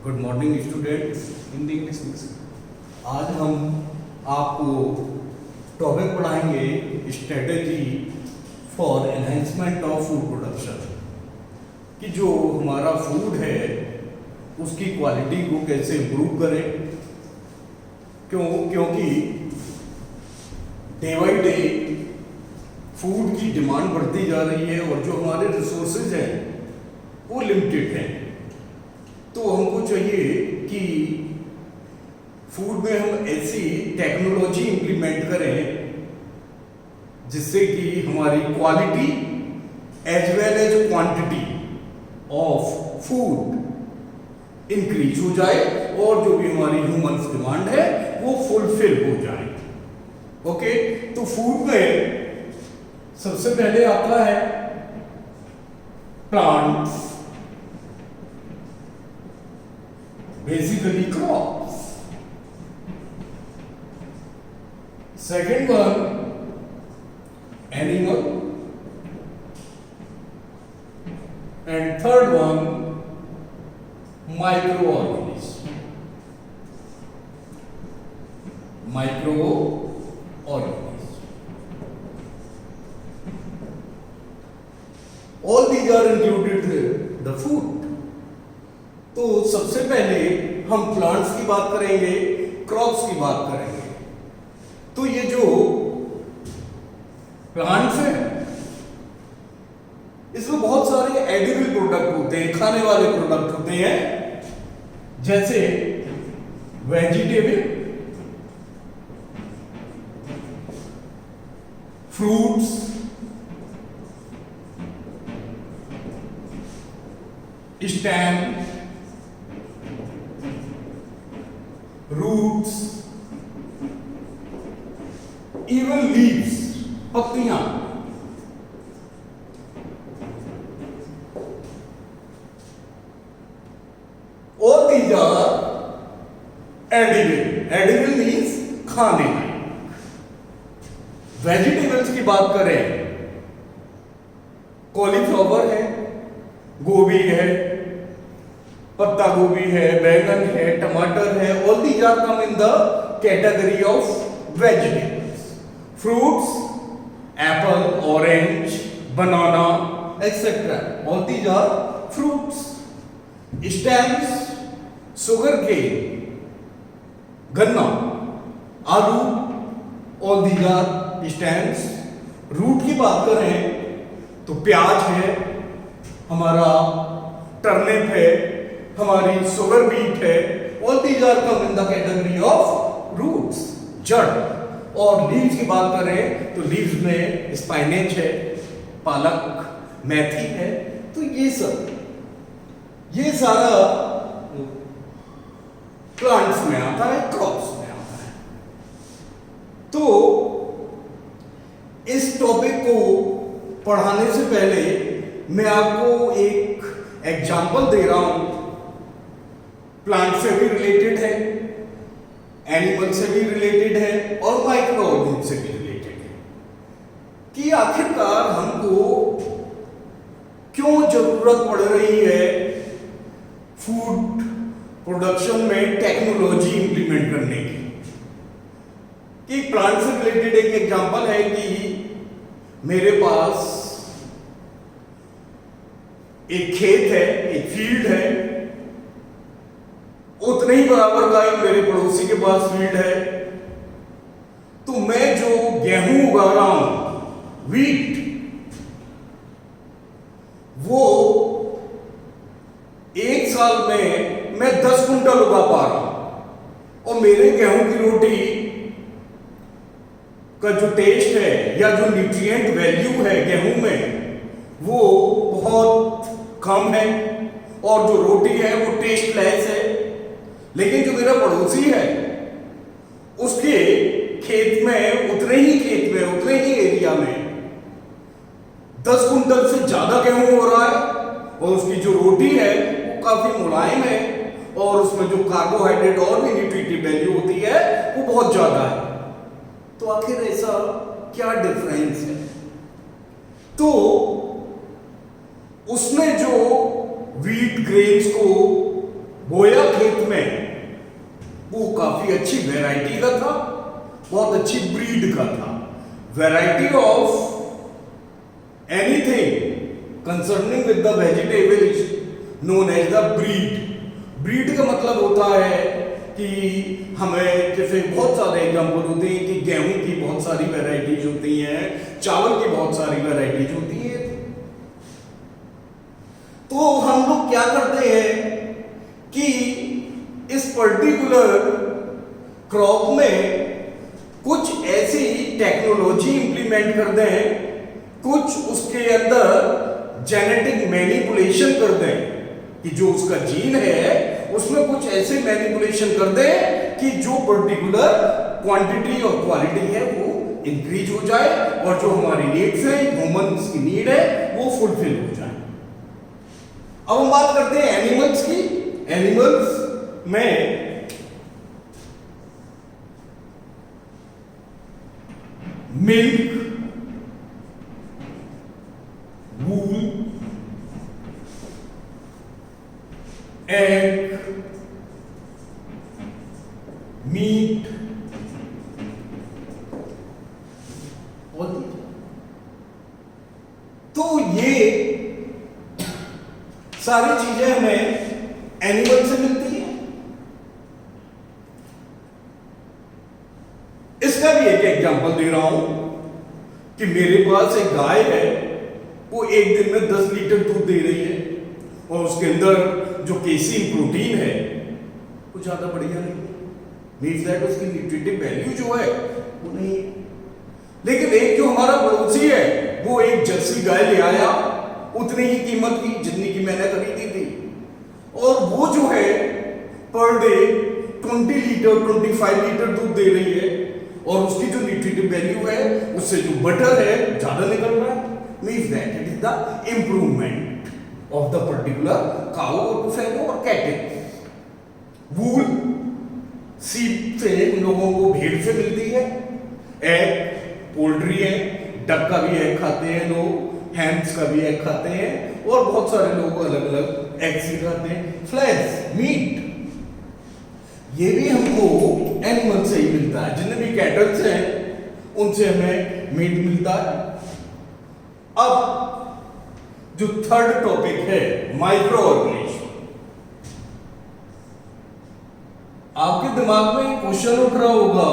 Good morning students. Hindi English mix. आज हम आपको टॉपिक पढ़ाएंगे strategy for enhancement of food production, कि जो हमारा फूड है उसकी क्वालिटी को कैसे इम्प्रूव करें। क्योंकि डे बाई डे फूड की डिमांड बढ़ती जा रही है और जो हमारे रिसोर्सेज हैं वो लिमिटेड हैं। तो हमको चाहिए कि फूड में हम ऐसी टेक्नोलॉजी इंप्लीमेंट करें जिससे कि हमारी quality as well as quantity of food increase हो जाए और जो भी हमारी ह्यूमन डिमांड है वो फुलफिल हो जाए। ओके, तो फूड में सबसे पहले आता है plants, basically crops. Second one, animal. And third one, microorganisms. Microorganisms. All these are included in the food. तो सबसे पहले हम प्लांट्स की बात करेंगे, क्रॉप्स की बात करेंगे। तो ये जो प्लांट्स हैं इसमें बहुत सारे एडिबल प्रोडक्ट होते हैं, खाने वाले प्रोडक्ट होते हैं, जैसे vegetable, fruits, stem, roots, even leaves, पत्तियां। और these are edible. Edible means खाने। वेजिटेबल्स की बात करें, कॉलीफ्लावर है, गोभी है, पत्ता गोभी है, बैंगन है, टमाटर है। All these are come in the category of vegetables. Fruits, apple, orange, banana etcetera, all these are fruits. Stems, sugar cane, गन्ना, आलू, all these are stems. Root की बात करें तो प्याज है, हमारा टर्निप है, हमारी शुगर बीट है। All these are come in the category of roots, जड़। और लीव्स की बात करें तो लीव्स में स्पाइनेच है, पालक, मेथी है। तो ये सारा प्लांट्स में आता है, क्रॉप्स में आता है। तो इस टॉपिक को पढ़ाने से पहले मैं आपको एक एग्जाम्पल दे रहा हूं। प्लांट से भी रिलेटेड है, एनिमल से भी रिलेटेड है और माइक्रो ऑर्गेनिज्म से भी रिलेटेड है, कि आखिरकार हमको क्यों जरूरत पड़ रही है फूड प्रोडक्शन में टेक्नोलॉजी इंप्लीमेंट करने की। कि प्लांट से रिलेटेड एक एग्जांपल है कि मेरे पास एक खेत है, एक फील्ड है, उतने ही बराबर का एक मेरे पड़ोसी के पास फील्ड है। तो मैं जो गेहूं उगा रहा हूं, वीट, वो एक साल में मैं 10 कुंटल उगा पा रहा हूं। और मेरे गेहूं की रोटी का जो टेस्ट है या जो न्यूट्रिएंट वैल्यू है गेहूं में, वो बहुत कम है और जो रोटी है वो टेस्टलेस है। लेकिन जो मेरा पड़ोसी है उसके खेत में, उतने ही एरिया में 10 कुंटल से ज्यादा गेहूं हो रहा है और उसकी जो रोटी है वो काफी मुलायम है और उसमें जो कार्बोहाइड्रेट और भी न्यूट्रिटिव वैल्यू होती है वो बहुत ज्यादा है। तो आखिर ऐसा क्या डिफरेंस है? तो उसने जो व्हीट ग्रेन्स को बोया खेत काफी अच्छी वैरायटी का था, बहुत अच्छी ब्रीड का था। Variety of anything concerning with the vegetable is known as the breed. Breed का मतलब होता है कि हमें जैसे बहुत सारे एग्जाम्पल होते हैं कि गेहूं की बहुत सारी वैरायटीज होती हैं, चावल की बहुत सारी वैरायटीज होती हैं। तो हम लोग क्या करते हैं कि इस पर्टिकुलर क्रॉप में कुछ ऐसी टेक्नोलॉजी इंप्लीमेंट कर दें, कुछ उसके अंदर जेनेटिक मैनिपुलेशन कर दें कि जो उसका जीन है उसमें कुछ ऐसे मैनिपुलेशन कर दें कि जो पर्टिकुलर क्वांटिटी और क्वालिटी है वो इंक्रीज हो जाए और जो हमारी नीड्स है, ह्यूमंस की नीड है, वो फुलफिल हो जाए। अब हम बात करते हैं एनिमल्स की। एनिमल्स में मिल्क, वूल, एग, मीट, तो ये सारी चीजें हमें एनिमल से मिलती हैं। इसका भी एक एग्जांपल दे रहा हूं कि मेरे पास एक गाय है, वो एक दिन में 10 लीटर दूध दे रही है और उसके अंदर जो केसीन प्रोटीन है वो ज्यादा बढ़िया नहीं, मीन्स दैट उसकी न्यूट्रिटिव वैल्यू जो है वो नहीं है। लेकिन एक जो हमारा पड़ोसी है वो एक जर्सी गाय ले आया उतनी ही कीमत की जितनी की मैंने खरीदी थी, और वो जो है पर डे 20 लीटर 25 लीटर दूध दे रही है और उसकी जो न्यूट्रिटिव वैल्यू है उससे जो बटर है ज्यादा निकल रहा है। Means that it is the improvement of the particular cow और बुफेलो और कैटल। वूल सीप से हम लोगों को भेड़ से मिलती है। एग पोल्ट्री है, डक का भी एग खाते हैं लोग, हैम्स का भी एग खाते हैं और बहुत सारे लोग अलग अलग एग्स ही खाते हैं। फ्लैश मीट ये भी हमको एनिमल से ही मिलता है, जितने भी कैटल्स हैं उनसे हमें मीट मिलता है। अब जो थर्ड टॉपिक है माइक्रो ऑर्गेनिज्म, आपके दिमाग में क्वेश्चन उठ रहा होगा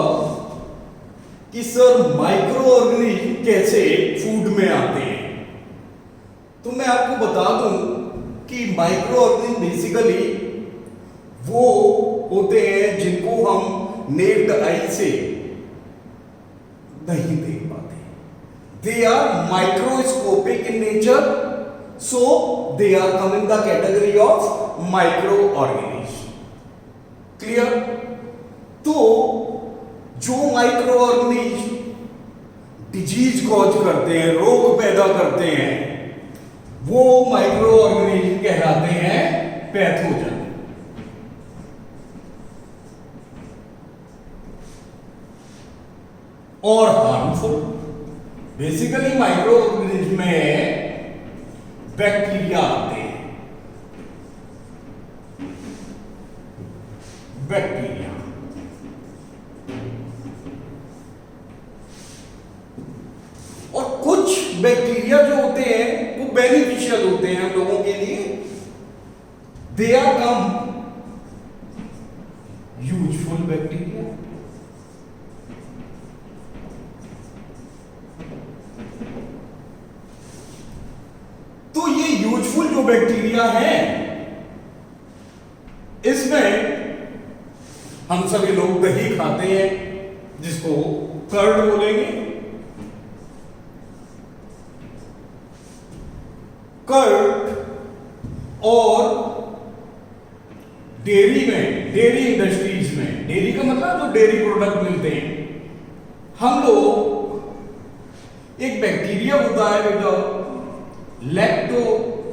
कि सर माइक्रो ऑर्गेनिज्म कैसे फूड में आते हैं। तो मैं आपको बता दूं कि माइक्रो ऑर्गेनिज्म बेसिकली वो होते हैं जिनको हम नेक्ड आई से नहीं देख पाते। They are microscopic in nature, so they are come in the category of micro organism. Clear? तो जो माइक्रो ऑर्गेनिज्म डिजीज कॉज करते हैं, रोग पैदा करते हैं, वो माइक्रो ऑर्गेनिज्म कहलाते हैं पैथोजन। और हार्मफुल बेसिकली माइक्रो ऑर्गेनिज्म में बैक्टीरिया आते हैं। बैक्टीरिया और कुछ बैक्टीरिया जो होते हैं वो बेनिफिशियल होते हैं हम लोगों के लिए। They are come useful bacteria. तो ये यूजफुल जो बैक्टीरिया है इसमें हम सभी लोग दही खाते हैं जिसको कर्ड बोलेंगे। कर्ड और डेयरी में, डेयरी इंडस्ट्रीज में, डेयरी का मतलब जो डेयरी प्रोडक्ट मिलते हैं, हम लोग एक बैक्टीरिया होता है बेटा लैक्टोबैसिलस।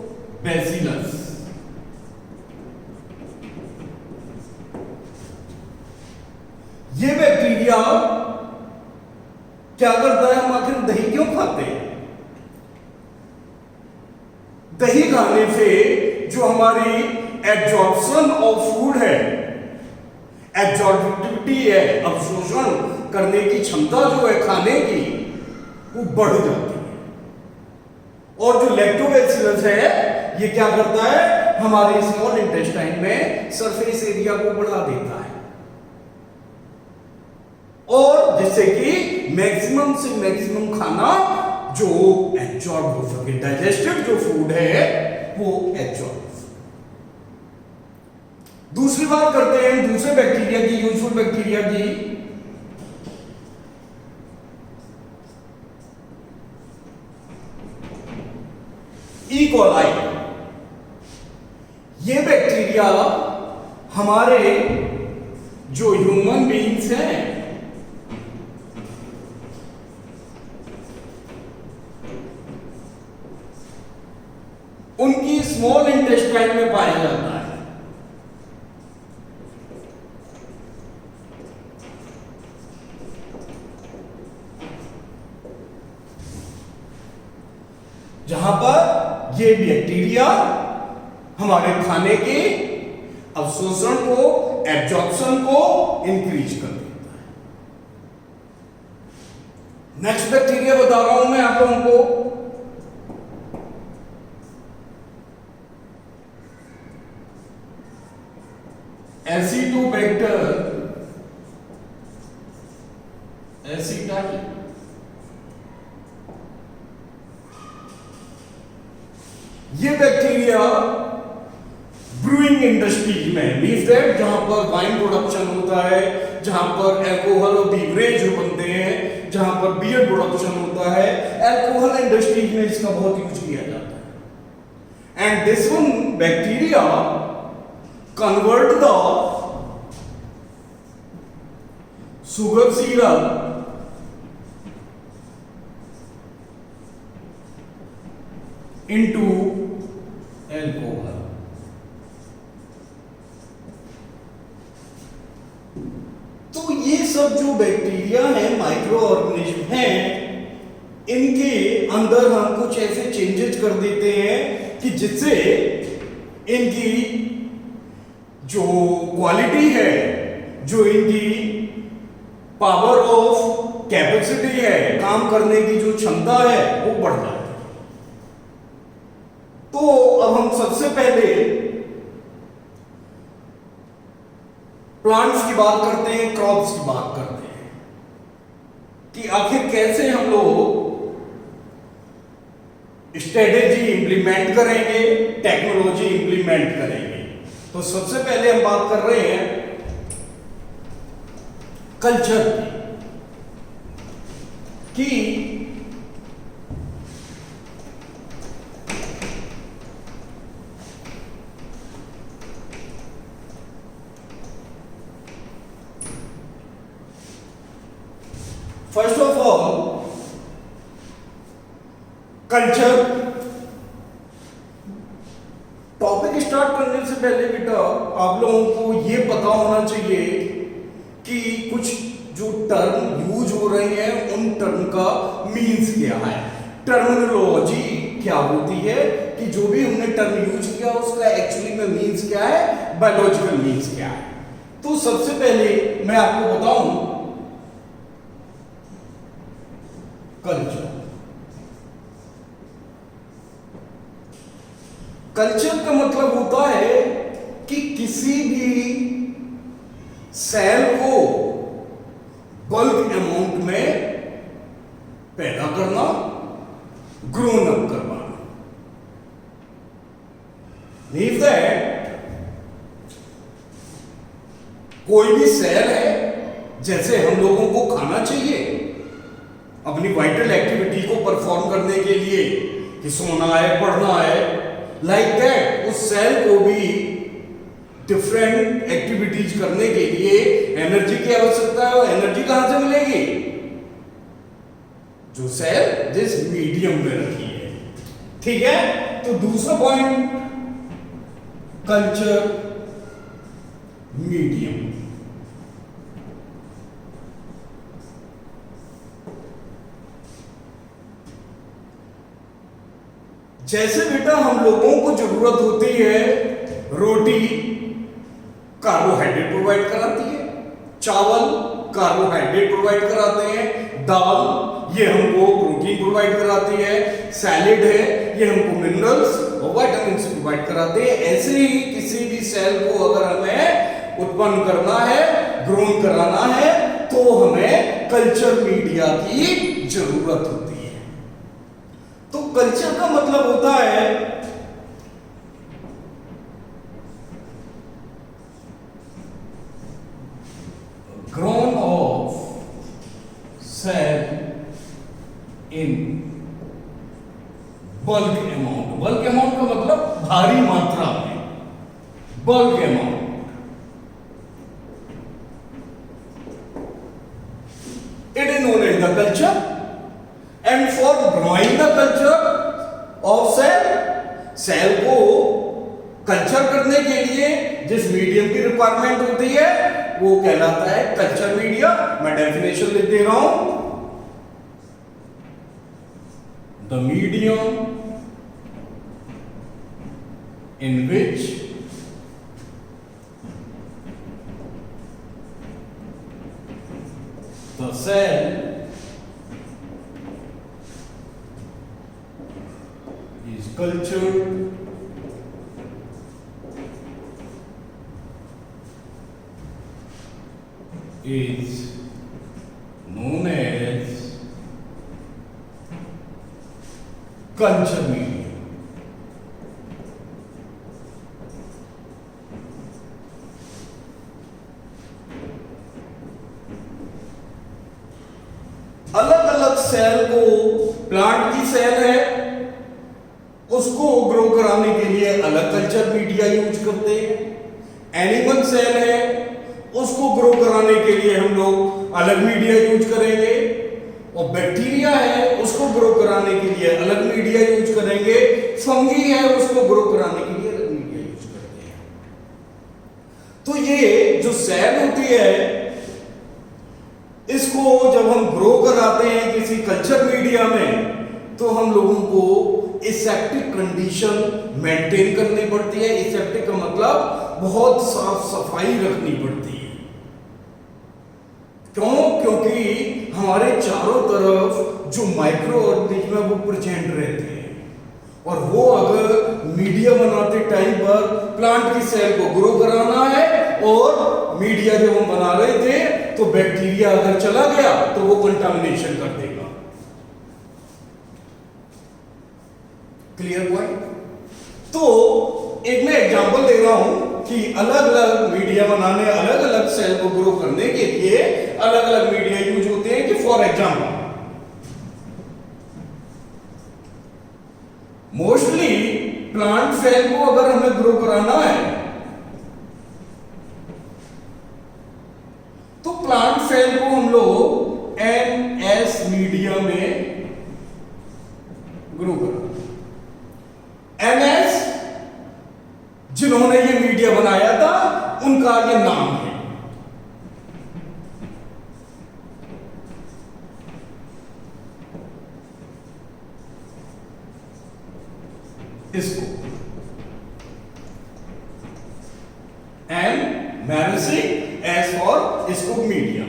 ये बैक्टीरिया क्या करता है? हम आखिर दही क्यों खाते हैं? दही खाने से जो हमारी एब्जॉर्प्शन ऑफ फूड है, एब्जॉर्बिविटी है, अवशोषण करने की क्षमता जो है खाने की वो बढ़ जाती है। और जो लैक्टोबैसिलस है ये क्या करता है, हमारे स्मॉल इंटेस्टाइन में सरफेस एरिया को बढ़ा देता है और जिससे कि मैक्सिमम से मैक्सिमम खाना जो एब्जॉर्ब हो सके, डाइजेस्टेड जो फूड है वो एब्जॉर्ब। दूसरी बात करते हैं दूसरे बैक्टीरिया की, यूजफुल बैक्टीरिया की। ई कोलाई, ये बैक्टीरिया हमारे जो ह्यूमन बीइंग्स हैं उनकी स्मॉल इंटेस्टाइन में पाया जाता है। जहां पर ये बैक्टीरिया हमारे खाने के अवशोषण को, एब्जॉर्प्शन को इंक्रीज कर देता है। नेक्स्ट बैक्टीरिया बता रहा हूं मैं आप लोगों को, एसिटोबैक्टर एसिटाई। ये बैक्टीरिया ब्रूइंग इंडस्ट्रीज में, मीन्स दैट जहां पर वाइन प्रोडक्शन होता है, जहां पर अल्कोहल और बीवरेज बनते हैं, जहां पर बियर प्रोडक्शन होता है, अल्कोहल इंडस्ट्रीज में इसका बहुत यूज किया जाता है। And this one bacteria convert the sugar syrup into alcohol। तो ये सब जो बैक्टीरिया है, माइक्रो ऑर्गेनिज्म हैं, इनके अंदर हम कुछ ऐसे चेंजेस कर देते हैं कि जिससे इनकी जो क्वालिटी है, जो इनकी पावर ऑफ कैपेसिटी है, काम करने की जो क्षमता है वो बढ़ जाती है। तो अब हम सबसे पहले प्लांट्स की बात करते हैं, क्रॉप्स की बात करते हैं कि आखिर कैसे हम लोग स्ट्रेटेजी इंप्लीमेंट करेंगे, टेक्नोलॉजी इंप्लीमेंट करेंगे। तो सबसे पहले हम बात कर रहे हैं कल्चर की कि first of all culture. Topic start करने से पहले बेटा आप लोगों को यह पता होना चाहिए कि कुछ जो टर्म यूज हो रहे हैं उन टर्म का मीन्स क्या है, टर्मिनोलॉजी क्या होती है, कि जो भी हमने टर्म यूज किया उसका एक्चुअली में मीन्स क्या है, बायोलॉजिकल मीन्स क्या है। तो सबसे पहले मैं आपको बताऊं कल्चर। कल्चर का मतलब होता है कि किसी भी सेल को बल्क अमाउंट में पैदा करना, ग्रोन अप करवाना। मीन्स दैट कोई भी सेल है, जैसे हम लोगों को खाना चाहिए अपनी वाइटल एक्टिविटी को परफॉर्म करने के लिए, कि सोना है, पढ़ना है, लाइक दैट उस सेल को भी डिफरेंट एक्टिविटीज करने के लिए एनर्जी की आवश्यकता है। और एनर्जी कहां से मिलेगी, जो सेल जिस मीडियम में रखी है। ठीक है, तो दूसरा पॉइंट कल्चर मीडियम। जैसे बेटा हम लोगों को जरूरत होती है, रोटी कार्बोहाइड्रेट प्रोवाइड कराती है, चावल कार्बोहाइड्रेट प्रोवाइड कराते हैं, दाल ये हमको प्रोटीन प्रोवाइड कराती है, सैलेड है ये हमको मिनरल्स और विटामिन्स प्रोवाइड कराते हैं। ऐसे ही किसी भी सेल को अगर हमें उत्पन्न करना है, ग्रोन कराना है, तो हमें कल्चर मीडिया की जरूरत होती है। तो कल्चर का मतलब होता है grown of cell in bulk amount. Bulk amount का मतलब भारी मात्रा में, bulk amount. It is known as the culture, and for growing the culture of cell, cell को कल्चर करने के लिए जिस मीडियम की रिक्वायरमेंट होती है वो कहलाता है कल्चर मीडिया। मैं डेफिनेशन लिख दे रहा हूं, the medium in which the cell is cultured is known as culture media। अलग अलग सेल को, प्लांट की सेल है उसको ग्रो कराने के लिए अलग कल्चर मीडिया यूज करते हैं, एनिमल सेल है उसको ग्रो कराने के लिए हम लोग अलग मीडिया यूज करेंगे, और बैक्टीरिया है उसको ग्रो कराने के लिए अलग मीडिया यूज करेंगे, फंगी है उसको ग्रो कराने के लिए अलग मीडिया यूज करते हैं। तो ये जो सेल होती है इसको जब हम ग्रो कराते हैं किसी कल्चर मीडिया में तो हम लोगों को एसेप्टिक कंडीशन मेंटेन करनी पड़ती है। एसेप्टिक का मतलब बहुत साफ सफाई रखनी पड़ती है। क्यों? क्योंकि हमारे चारों तरफ जो माइक्रो ऑर्गेनिज्म है वो प्रेजेंट रहते हैं, और वो अगर मीडिया बनाते टाइम पर प्लांट की सेल को ग्रो कराना है और मीडिया जब हम बना रहे थे तो बैक्टीरिया अगर चला गया तो वो कंटामिनेशन कर देगा। Clear point? तो एक मैं एग्जांपल दे रहा हूं कि अलग अलग मीडिया बनाने, अलग अलग सेल को ग्रो करने के लिए अलग अलग मीडिया यूज होते हैं। कि for example mostly plant cell को अगर हमें ग्रो कराना है तो प्लांट सेल को हम लोग NS मीडिया में ग्रो करा। NS जिन्होंने ये मीडिया बनाया था उनका ये नाम है। इसको मैरिसिक एस फॉर इसको मीडिया।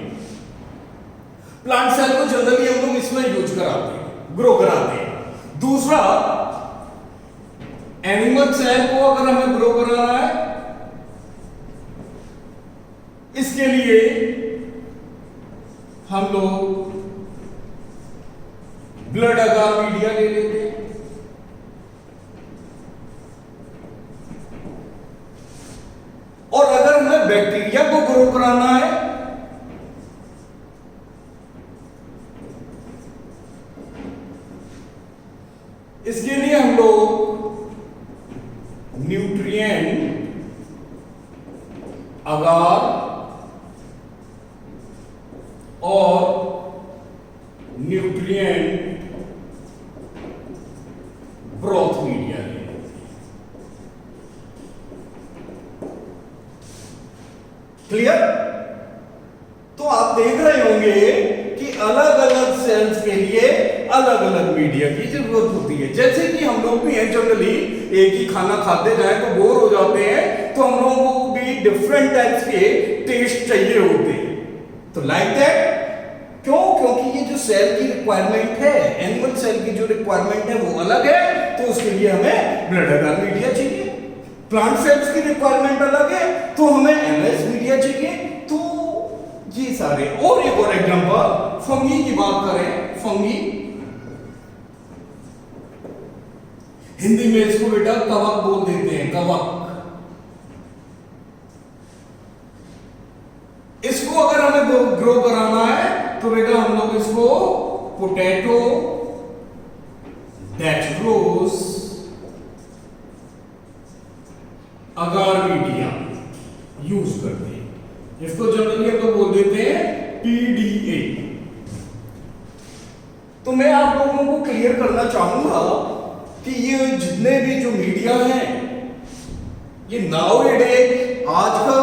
प्लांट सेल को जनरली हम लोग इसमें यूज कराते हैं, ग्रो कराते हैं। दूसरा, एनिमल सेल को अगर हमें ग्रो कराना है इसके लिए हम लोग ब्लड अगार मीडिया ले लेते हैं। और अगर हमें बैक्टीरिया को ग्रो कराना है इसके लिए हम लोग न्यूट्रिएंट अगार और न्यूट्रिएंट ब्रोथ मीडिया है। क्लियर? तो आप देख रहे होंगे कि अलग अलग सेल्स के लिए अलग अलग मीडिया की जरूरत होती है। जैसे कि हम लोग भी हैं, जनरली एक ही खाना खाते जाए तो बोर हो जाते हैं, तो हम लोगों को भी डिफरेंट टाइप्स के टेस्ट चाहिए होते हैं। तो लाइक दैट, क्यों? क्योंकि ये जो सेल की रिक्वायरमेंट है, एनिमल सेल की जो रिक्वायरमेंट है वो अलग है, तो उसके लिए हमें ब्लड अगार मीडिया चाहिए। प्लांट सेल्स की रिक्वायरमेंट अलग है, तो हमें एमएस मीडिया चाहिए। तो ये सारे, और एक और एग्जांपल फंगी की बात करें, फंगी, हिंदी में इसको बेटा कवक बोल देते हैं, कवक। इसको अगर हमें ग्रो कराना है तो बेटा हम लोग इसको potato dextrose agar media use करते हैं। इसको जनरली हम लोग बोल देते हैं पीडीए। तो मैं आप लोगों को क्लियर करना चाहूंगा कि ये जितने भी जो मीडिया हैं, ये नाउ ए डे आज का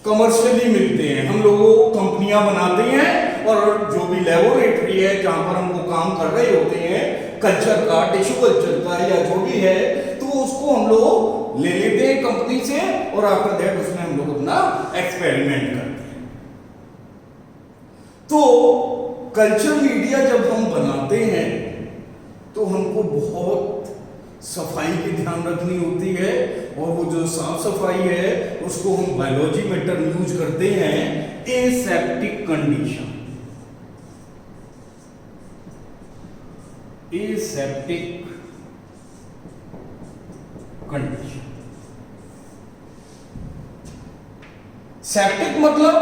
कमर्शियली मिलते हैं। हम लोगों कंपनियां बनाती हैं, और जो भी लेबोरेटरी है जहां पर हम लोग काम कर रहे होते हैं, कल्चर का, टिश्यू कल्चर का या जो भी है, तो उसको हम लोग ले लेते हैं कंपनी से, और आफ्टर दैट उसमें हम लोग अपना एक्सपेरिमेंट करते हैं। तो कल्चर मीडिया जब हम बनाते हैं तो हमको बहुत सफाई की ध्यान रखनी होती है, और वो जो साफ सफाई है उसको हम बायोलॉजी में टर्म यूज करते हैं aseptic condition. Aseptic condition, septic मतलब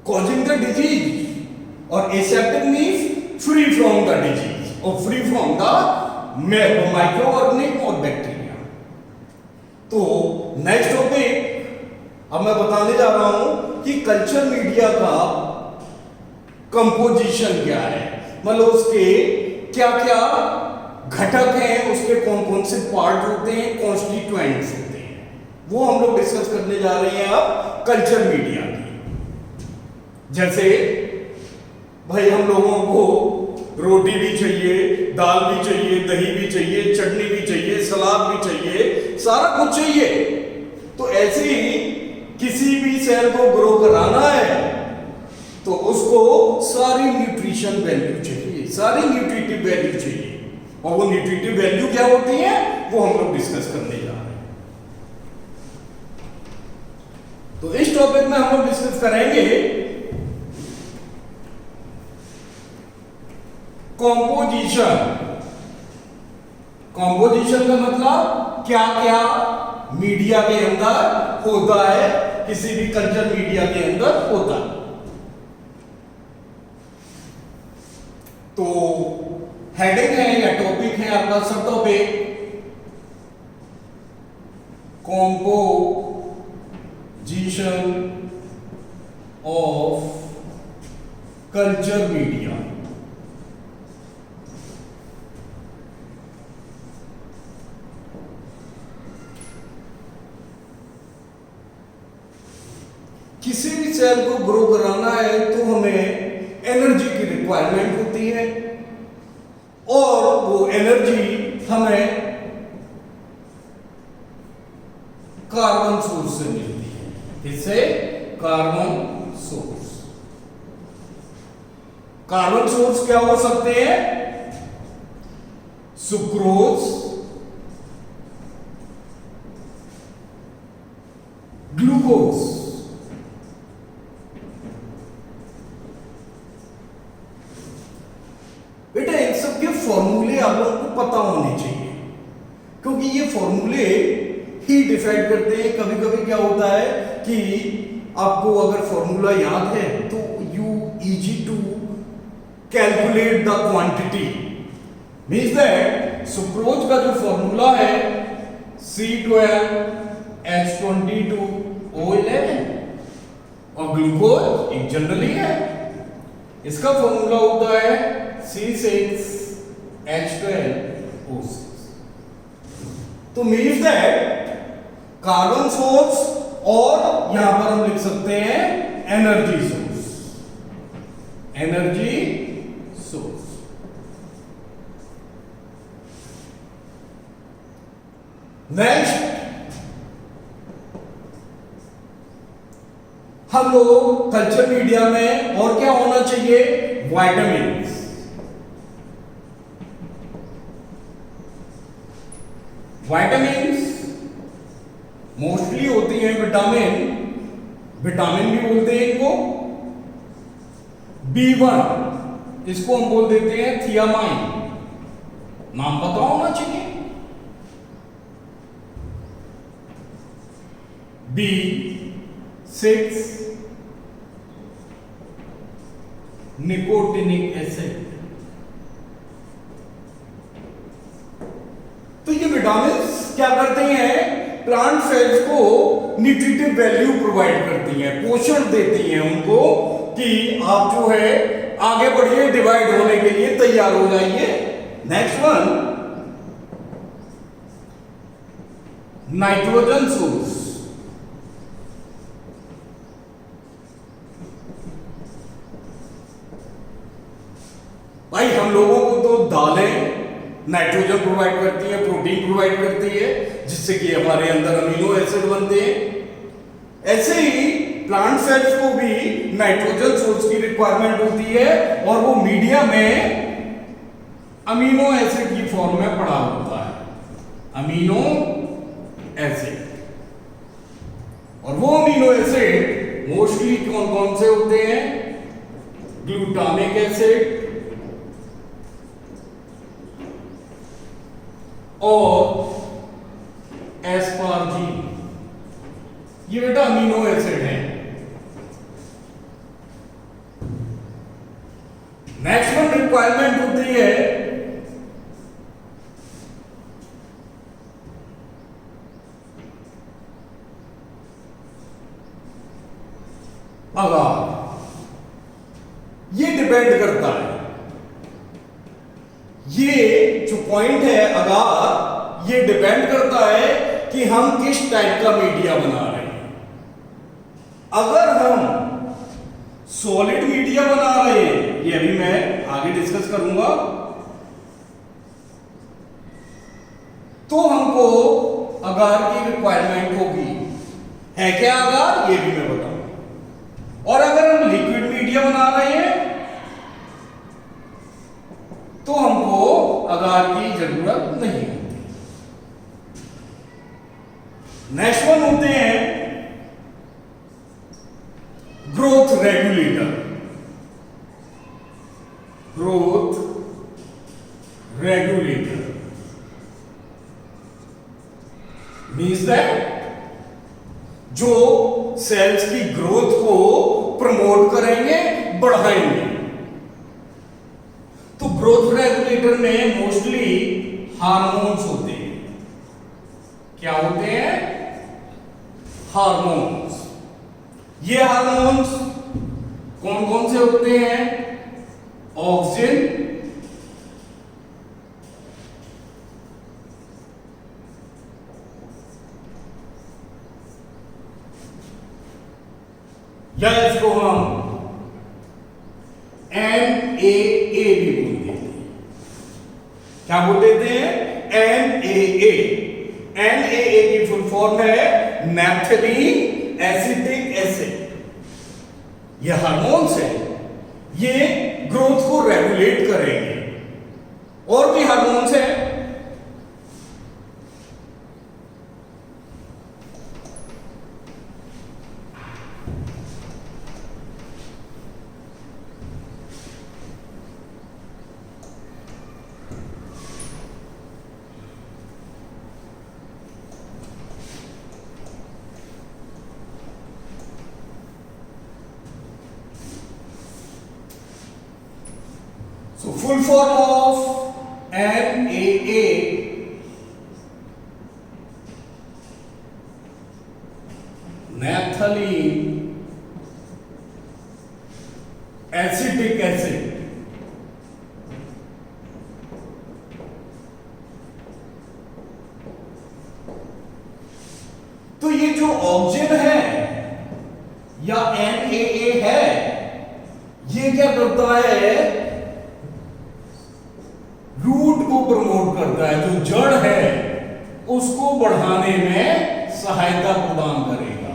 कॉजिंग द डिजीज, और aseptic means free from the disease और free from the micro organism और बैक्टीरिया। तो नेक्स्ट टॉपिक अब मैं बताने जा रहा हूं कि कल्चर मीडिया का कंपोजिशन क्या है, मतलब उसके क्या क्या घटक हैं, उसके कौन कौन से पार्ट होते हैं, कॉन्स्टिट्यूएंट्स होते हैं, वो हम लोग डिस्कस करने जा रहे हैं अब कल्चर मीडिया की। जैसे भाई हम लोगों को रोटी भी चाहिए, दाल भी चाहिए, दही भी चाहिए, चटनी भी चाहिए, सलाद भी चाहिए, सारा कुछ चाहिए। तो ऐसे ही किसी भी सेल को ग्रो कराना है तो उसको सारी न्यूट्रिशन वैल्यू चाहिए, सारी न्यूट्रिटिव वैल्यू चाहिए, और वो न्यूट्रिटिव वैल्यू क्या होती है वो हम लोग डिस्कस करने जा रहे हैं। तो इस टॉपिक में हम लोग डिस्कस करेंगे कॉम्पोजिशन। कॉम्पोजिशन का मतलब क्या क्या मीडिया के अंदर होता है, किसी भी कल्चर मीडिया के अंदर होता है। तो हेडिंग है या टॉपिक है आपका सब topic composition of culture media. किसी भी सेल को ग्रो कराना है तो हमें एनर्जी की रिक्वायरमेंट होती है, और वो एनर्जी हमें कार्बन सोर्स से मिलती है। इससे कार्बन सोर्स, कार्बन सोर्स क्या हो सकते हैं? Sucrose, glucose. बेटा इन सब के फॉर्मूले आप लोगों को पता होने चाहिए, क्योंकि ये फॉर्मूले ही डिसाइड करते हैं। कभी कभी क्या होता है कि आपको अगर फॉर्मूला याद है तो you easy to calculate the quantity. Means that sucrose का जो फॉर्मूला है C12H22O11, और ग्लूकोज एक जनरली है, इसका फॉर्मूला होता है C6H12O6। तो मीन्स दैट कार्बन सोर्स, और यहां पर हम लिख सकते हैं energy source, energy source. Next हम लोग कल्चर मीडिया में और क्या होना चाहिए, विटामिन्स। विटामिन्स मोस्टली होती हैं विटामिन, विटामिन भी बोलते हैं इनको, B1 इसको हम बोल देते हैं थियामाइन, नाम पता होना चाहिए। B6 nicotinic acid. तो ये विटामिन्स क्या करते हैं, प्लांट सेल्स को न्यूट्रिटिव वैल्यू प्रोवाइड करती हैं, पोषण देती हैं उनको कि आप जो है आगे बढ़िए, डिवाइड होने के लिए तैयार हो जाइए। Next one, nitrogen source. भाई हम लोगों को तो दालें नाइट्रोजन प्रोवाइड करती है, प्रोटीन प्रोवाइड करती है, जिससे कि हमारे अंदर अमीनो एसिड बनते हैं। ऐसे ही प्लांट सेल्स को भी नाइट्रोजन सोर्स की रिक्वायरमेंट होती है, और वो मीडिया में अमीनो एसिड की फॉर्म में पड़ा होता है, अमीनो एसिड। और वो अमीनो एसिड मोस्टली कौन कौन से होते हैं, ग्लूटामिक एसिड और एस्पार्जिन, ये बेटा अमीनो एसिड है। नेक्स्ट वन रिक्वायरमेंट होती है अगार। ये डिपेंड करता है, ये जो पॉइंट है अगार, ये डिपेंड करता है कि हम किस टाइप का मीडिया बना रहे हैं। अगर हम सॉलिड मीडिया बना रहे हैं, ये अभी मैं आगे डिस्कस करूंगा, तो हमको अगार की रिक्वायरमेंट होगी। है क्या अगार, ये भी मैं बताऊंगा। और अगर हम लिक्विड मीडिया बना रहे हैं तो हमको अगार की जरूरत नहीं होती। नेक्स्ट वन होते हैं growth regulator. Growth regulator means that जो सेल्स की ग्रोथ को प्रमोट करेंगे, बढ़ाएंगे। तो ग्रोथ रेगुलेटर में मोस्टली हार्मोन्स होते हैं। क्या होते हैं, हार्मोन्स। ये हार्मोन्स कौन कौन से होते हैं, ऑक्सिन, या इसको हम NAA भी बोलते हैं। क्या बोलते हैं, NAA। NAA की फुल फॉर्म है नैप्थलीन एसिटिक एसिड। ये हार्मोन्स है, ये ग्रोथ को रेगुलेट करेंगे। और भी हार्मोन्स है, so full form of NAA naphthalene acetic acid. तो ये जो ऑक्सिन है या NAA है, ये क्या करता है, रूट को प्रमोट करता है, जो जड़ है उसको बढ़ाने में सहायता प्रदान करेगा।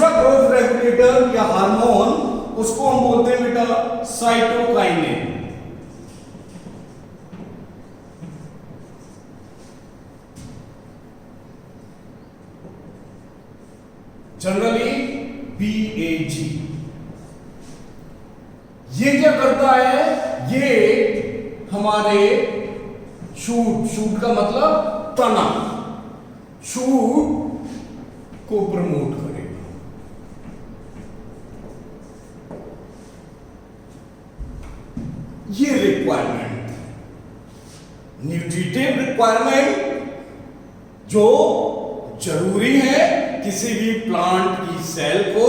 दूसरा ग्रोथ रेगुलेटर या हार्मोन, उसको हम बोलते हैं बेटा साइटोकाइनिन। Generally PAG। ये क्या करता है, ये हमारे शूट का मतलब तना, शूट को प्रमोट करेगा। ये रिक्वायरमेंट, न्यूट्रिटिव रिक्वायरमेंट जो जरूरी है किसी भी प्लांट की सेल को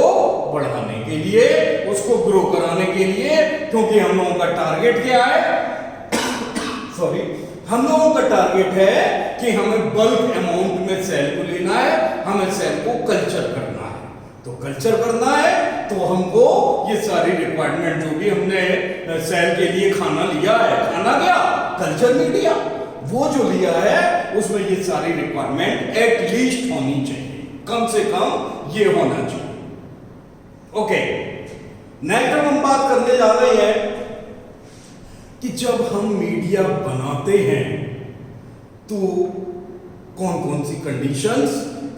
बढ़ाने के लिए, उसको ग्रो कराने के लिए, क्योंकि हम लोगों का टारगेट क्या है सॉरी, हम लोगों का टारगेट है कि हमें बल्क अमाउंट में सेल को लेना है, हमें सेल को कल्चर करना है। तो कल्चर करना है तो हमको ये सारी रिक्वायरमेंट जो भी हमने सेल के लिए खाना लिया है, खाना क्या, कल्चर मीडिया, वो जो लिया है उसमें ये सारी रिक्वायरमेंट एटलीस्ट होनी चाहिए, कम से कम ये होना चाहिए। ओके, नेक्स्ट हम बात करने जा रहे हैं कि जब हम मीडिया बनाते हैं तो कौन कौन सी कंडीशंस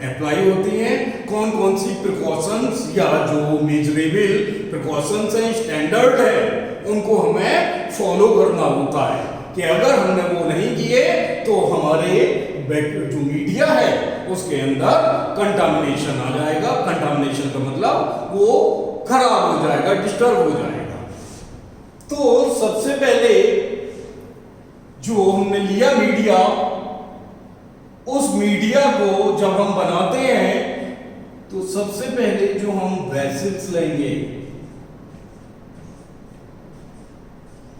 अप्लाई होती हैं, कौन कौन सी प्रिकॉशंस या जो मेजरेबल प्रिकॉशंस हैं, स्टैंडर्ड है, उनको हमें फॉलो करना होता है कि अगर हमने वो नहीं किए तो हमारे जो मीडिया है उसके अंदर कंटामिनेशन आ जाएगा। कंटामिनेशन का मतलब वो खराब हो जाएगा, डिस्टर्ब हो जाएगा। तो सबसे पहले जो हमने लिया मीडिया, उस मीडिया को जब हम बनाते हैं तो सबसे पहले जो हम वेसल्स लेंगे,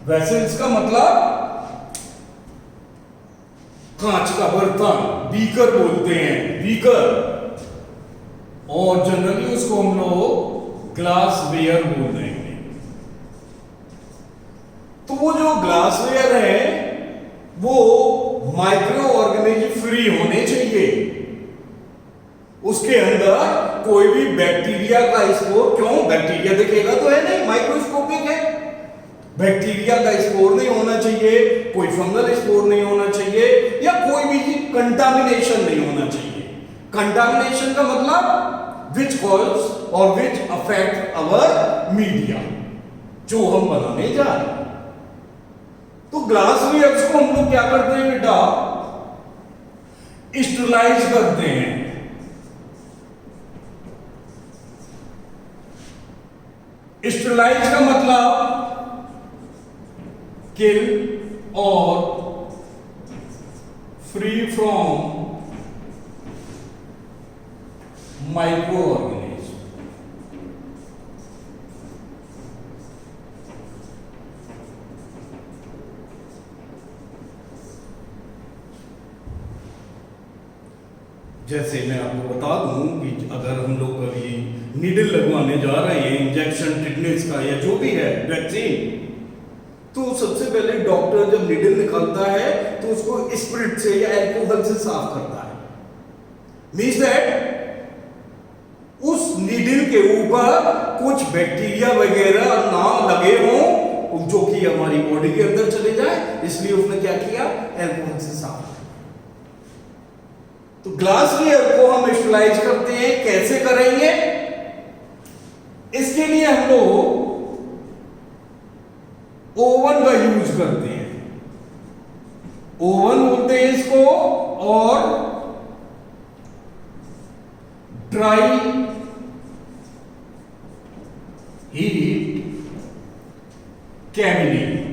वेसल्स का मतलब कांच का बर्तन, बीकर बोलते हैं, बीकर, और जनरली उसको हम लोग ग्लास वेयर बोल रहे हैं। तो वो जो ग्लास वेयर है वो माइक्रो ऑर्गेनिज्म फ्री होने चाहिए, उसके अंदर कोई भी बैक्टीरिया का स्पोर, क्यों, बैक्टीरिया दिखेगा तो है नहीं, माइक्रोस्कोपिक है, बैक्टीरिया का स्पोर नहीं होना चाहिए, कोई फंगल स्पोर नहीं होना चाहिए, या कोई भी कंटामिनेशन नहीं होना चाहिए। कंटामिनेशन का मतलब विच कॉज और विच अफेक्ट अवर मीडिया जो हम बनाने जा रहे हैं। तो ग्लास वेयर्स को हम लोग क्या करते हैं बेटा, स्टरलाइज करते हैं। स्टरलाइज का मतलब किल और फ्री फ्रॉम माइक्रो ऑर्गेनिज्म। जैसे मैं आपको बता दूं कि अगर हम लोग कभी नीडल लगवाने जा रहे हैं, इंजेक्शन टिटनेस का या जो भी है वैक्सीन, तो सबसे पहले डॉक्टर जब नीडल निकालता है तो उसको स्पिरिट से या अल्कोहल से साफ करता है। मींस दैट उस नीडल के ऊपर कुछ बैक्टीरिया वगैरह ना लगे हों जो कि हमारी बॉडी के अंदर चले जाए, इसलिए उसने क्या किया, अल्कोहल से साफ। तो ग्लास वेयर को हम स्टरलाइज करते हैं, कैसे करेंगे, इसके लिए हम लोग ओवन का यूज करते हैं, ओवन बोलते हैं इसको, और ड्राई हीट कैबिनेट।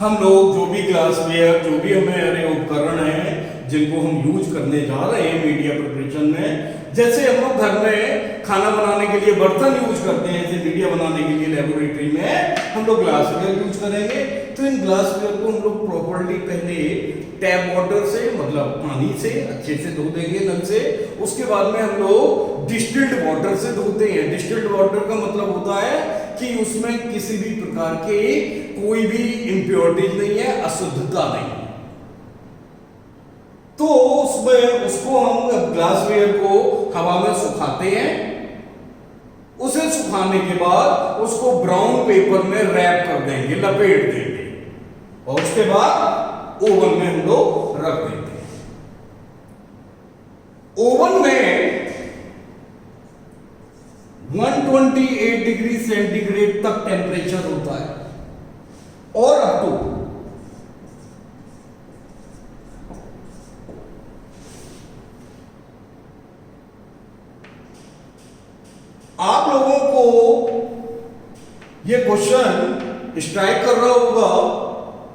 हम लोग जो भी ग्लासवेयर, जो भी हमारे उपकरण हैं जिनको हम यूज करने जा रहे हैं मीडिया प्रिपरेशन में, जैसे हम लोग घर में खाना बनाने के लिए बर्तन यूज करते हैं, जैसे मीडिया बनाने के लिए लेबोरेटरी में हम लोग ग्लासवेयर यूज करेंगे। तो इन ग्लासवेयर को हम लोग प्रॉपर्ली पहले टैप वाटर से, मतलब पानी से अच्छे से धो देंगे नल से, उसके बाद में हम लोग डिस्टिल्ड वाटर से धोते हैं। डिस्टिल्ड वाटर का मतलब होता है कि उसमें किसी भी प्रकार के कोई भी इम्प्योरिटीज नहीं है, अशुद्धता नहीं है। तो उसमें उसको हम ग्लासवेयर को हवा में सुखाते हैं। उसे सुखाने के बाद उसको ब्राउन पेपर में रैप कर देंगे, लपेट देंगे, और उसके बाद ओवन में हम लोग रख देते हैं। ओवन में 128 डिग्री सेंटीग्रेड तक टेम्परेचर होता है, और अब तो आप लोगों को यह क्वेश्चन स्ट्राइक कर रहा होगा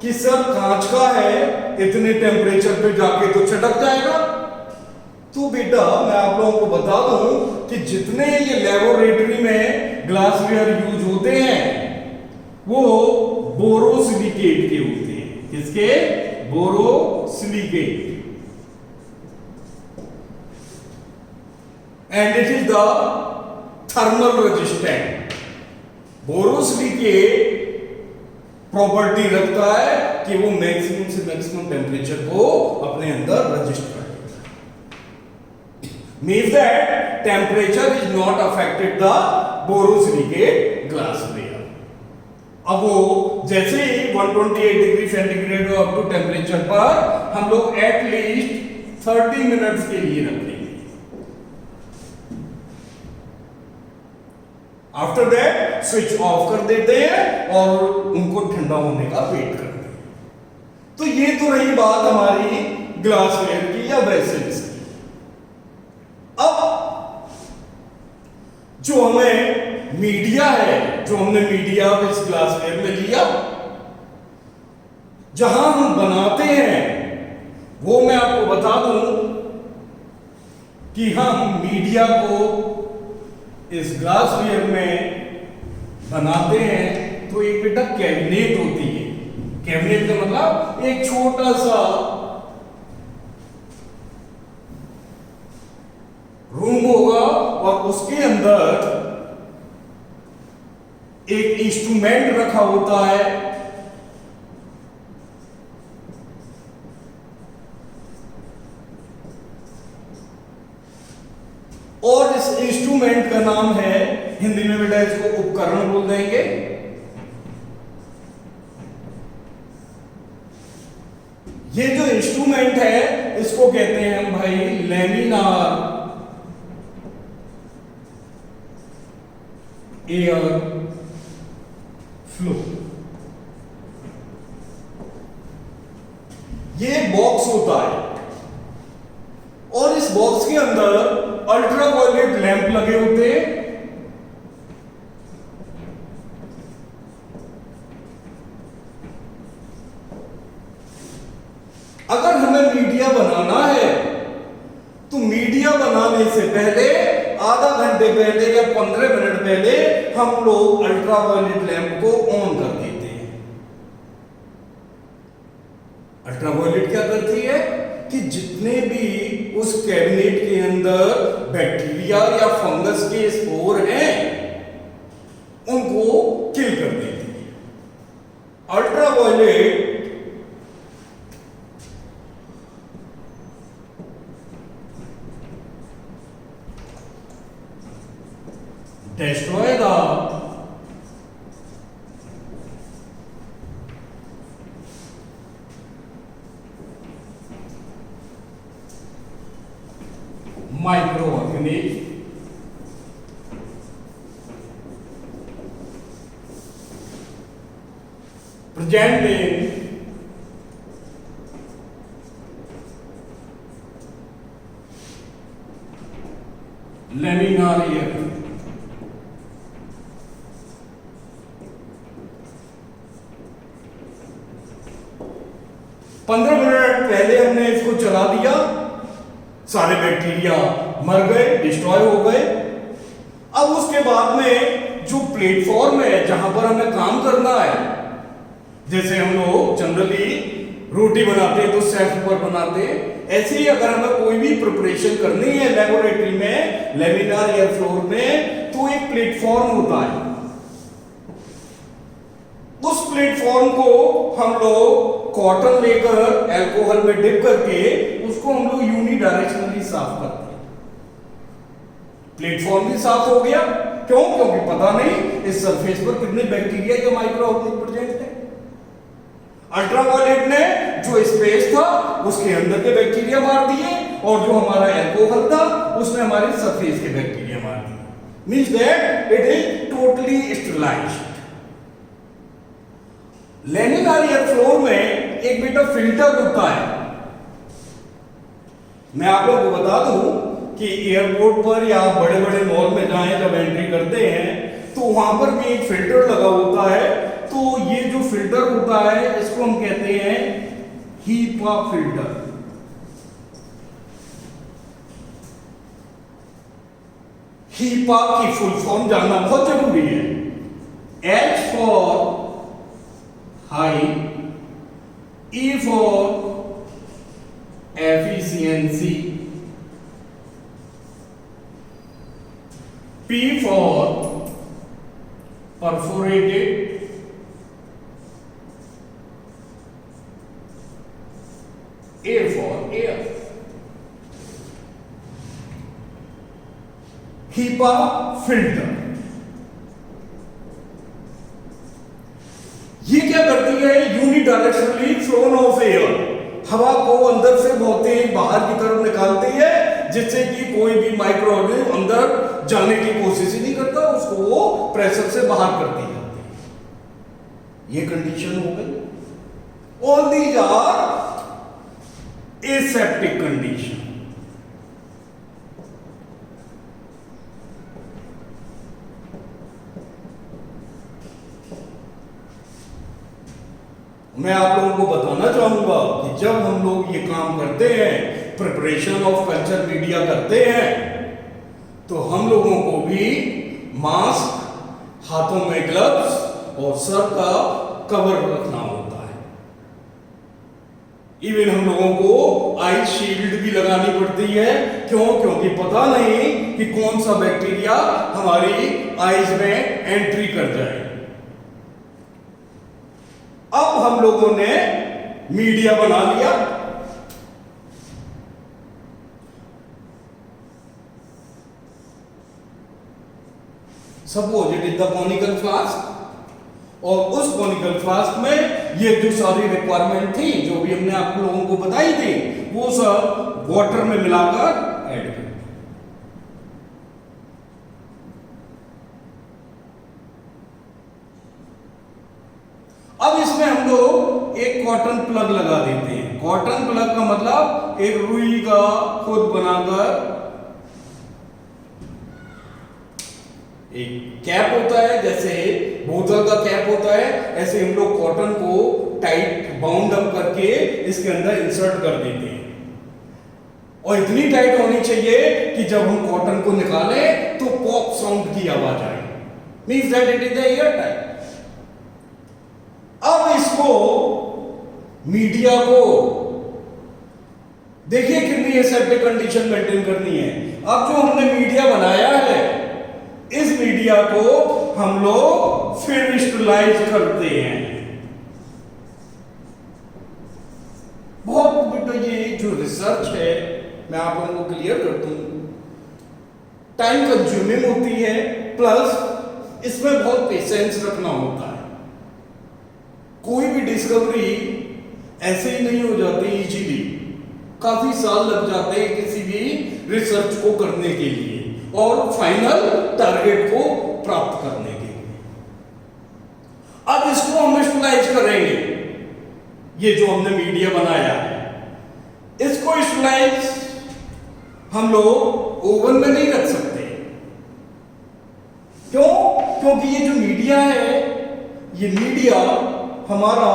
कि सर कांच का है, इतने टेम्परेचर पे जाके तो चटक जाएगा। तो बेटा मैं आप लोगों को बता दूं कि जितने ये लेबोरेटरी में ग्लासवेयर यूज होते हैं वो बोरोसिलिकेट के होते हैं। किसके? Borosilicate. And it is the thermal resistant. Borosilicate property रखता है कि वो मैक्सिमम से मैक्सिमम टेम्परेचर को अपने अंदर रजिस्ट कर लेता है। Means that temperature is not affected the borosilicate glassware. अब वो जैसे ही 128 degree centigrade up to temperature पर हम लोग एटलीस्ट 30 मिनट्स के लिए रखेंगे। आफ्टर दैट स्विच ऑफ कर देते हैं और उनको ठंडा होने का वेट करते हैं। तो ये तो रही बात हमारी ग्लासवेयर की या वेसल्स की। अब जो हमें मीडिया है, जो हमने मीडिया इस ग्लासवेयर में लिया, जहां हम बनाते हैं, वो मैं आपको बता दूं कि हम मीडिया को इस ग्लासवेयर में बनाते हैं तो एक बेटा कैबिनेट होती है। कैबिनेट का मतलब एक छोटा सा रूम होगा और उसके अंदर एक इंस्ट्रूमेंट रखा होता है, और इस इंस्ट्रूमेंट का नाम है, हिंदी में बेटा इसको उपकरण बोल देंगे। ये जो इंस्ट्रूमेंट है इसको कहते हैं हम भाई लैमिनार एयर फ्लो। ये बॉक्स होता है और इस बॉक्स के अंदर अल्ट्रावायलेट लैंप लगे होते हैं। अगर हमें मीडिया बनाना है तो मीडिया बनाने से पहले आधा घंटे पहले या 15 मिनट पहले हम लोग अल्ट्रावायलेट लैंप को ऑन कर देते हैं। अल्ट्रावायलेट क्या करती है कि जितने भी उस कैबिनेट के अंदर बैक्टीरिया या फंगस के स्पोर हैं उनको किल कर देती है। Ultraviolet destroy the microorganism present in laminar air। 15 minute पहले हमने इसको चला दिया, सारे बैक्टीरिया मर गए, डिस्ट्रॉय हो गए। अब उसके बाद में जो प्लेटफॉर्म है जहां पर हमें काम करना है, जैसे हम लोग जनरली रोटी बनाते हैं तो सेल्फ पर बनाते हैं, ऐसे ही अगर हमें कोई भी प्रिपरेशन करनी है लेबोरेटरी में, लैमिनार एयर फ्लोर में, तो एक प्लेटफॉर्म होता है। उस प्लेटफॉर्म को हम लोग कॉटन लेकर अल्कोहल में डिप करके उसको उसको हम लोग यूनिडायरेक्शनली साफ करते हैं। प्लेटफॉर्म भी साफ हो गया, क्यों? क्योंकि पता नहीं इस सरफेस पर कितने बैक्टीरिया या माइक्रो ऑर्गेनिज्म प्रेजेंट है। अल्ट्रावायलेट ने जो स्पेस था उसके अंदर के बैक्टीरिया मार दिए, और जो हमारा एल्कोहल था उसने हमारे सरफेस के बैक्टीरिया मार दिए। Means that it is totally sterilised. Laminar air flow में एक बेटा फिल्टर होता है। मैं आप लोगों को बता दूं कि एयरपोर्ट पर या बड़े बड़े मॉल में जाएं, जब एंट्री करते हैं तो वहां पर भी एक फिल्टर लगा होता है। तो ये जो फिल्टर होता है इसको हम कहते हैं हीपा फिल्टर। हीपा की फुल फॉर्म जानना बहुत जरूरी है। H for high, E for efficiency, P for perforated, A for air। HEPA filter ये क्या करती है? यूनिडायरेक्शनली फ्लो ऑफ एयर, हवा को अंदर से बहुत ही बाहर की तरफ निकालती है, जिससे कि कोई भी माइक्रो ऑर्गेनिज्म अंदर जाने की कोशिश ही नहीं करता, उसको वो प्रेशर से बाहर कर दी जाती है। ये कंडीशन हो गई। All these are aseptic condition. मैं आप लोगों को बताना चाहूंगा कि जब हम लोग ये काम करते हैं, प्रिपरेशन ऑफ कल्चर मीडिया करते हैं, तो हम लोगों को भी मास्क, हाथों में ग्लव्स और सर का कवर रखना होता है। इवन हम लोगों को आई शील्ड भी लगानी पड़ती है। क्यों? क्योंकि पता नहीं कि कौन सा बैक्टीरिया हमारी आईज में एंट्री कर जाए। अब हम लोगों ने मीडिया बना लिया। Suppose it is the conical flask, और उस कॉनिकल फ्लास्क में ये जो सारी रिक्वायरमेंट थी, जो भी हमने आप लोगों को बताई थी, वो सब वाटर में मिलाकर ऐड कर। अब इसमें हम लोग एक कॉटन प्लग लगा देते हैं। कॉटन प्लग का मतलब एक रुई का खुद बनाकर एक कैप होता है, जैसे बोतल का कैप होता है, ऐसे हम लोग कॉटन को टाइट बाउंड अप करके इसके अंदर इंसर्ट कर देते हैं। और इतनी टाइट होनी चाहिए कि जब हम कॉटन को निकालें तो पॉप साउंड की आवाज आए। Means that it is the air tight. अब इसको मीडिया को देखिए कितनी एसेप्टिक कंडीशन मेंटेन करनी है। अब जो हमने मीडिया बनाया है, इस मीडिया को हम लोग फिर स्टेरिलाइज करते हैं। बहुत बेटा ये जो रिसर्च है, मैं आप लोगों को क्लियर कर दूं, टाइम कंज्यूमिंग होती है, प्लस इसमें बहुत पेशेंस रखना होता है। कोई भी डिस्कवरी ऐसे ही नहीं हो जाती इजीली, काफी साल लग जाते हैं किसी भी रिसर्च को करने के लिए और फाइनल टारगेट को प्राप्त करने के लिए। अब इसको हम स्टेरिलाइज करेंगे। ये जो हमने मीडिया बनाया है, इसको स्टेरिलाइज हम लोग ओवन में नहीं रख सकते। क्यों? क्योंकि ये जो मीडिया है, ये मीडिया हमारा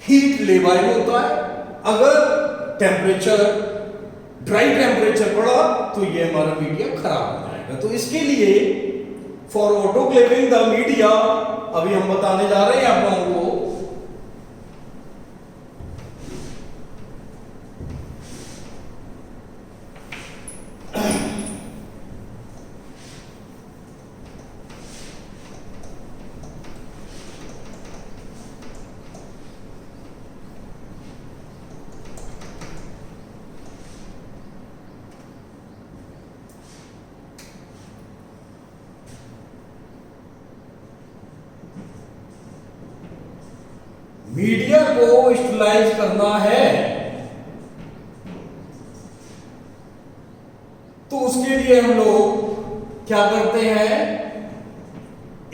हीट लेवाइल होता है। अगर टेम्परेचर ड्राई टेम्परेचर पड़ा तो ये हमारा मीडिया खराब हो जाएगा। तो इसके लिए फॉर ऑटोक्लेविंग द मीडिया, अभी हम बताने जा रहे हैं आप लोगों को, मीडिया को स्टरलाइज करना है तो उसके लिए हम लोग क्या करते हैं,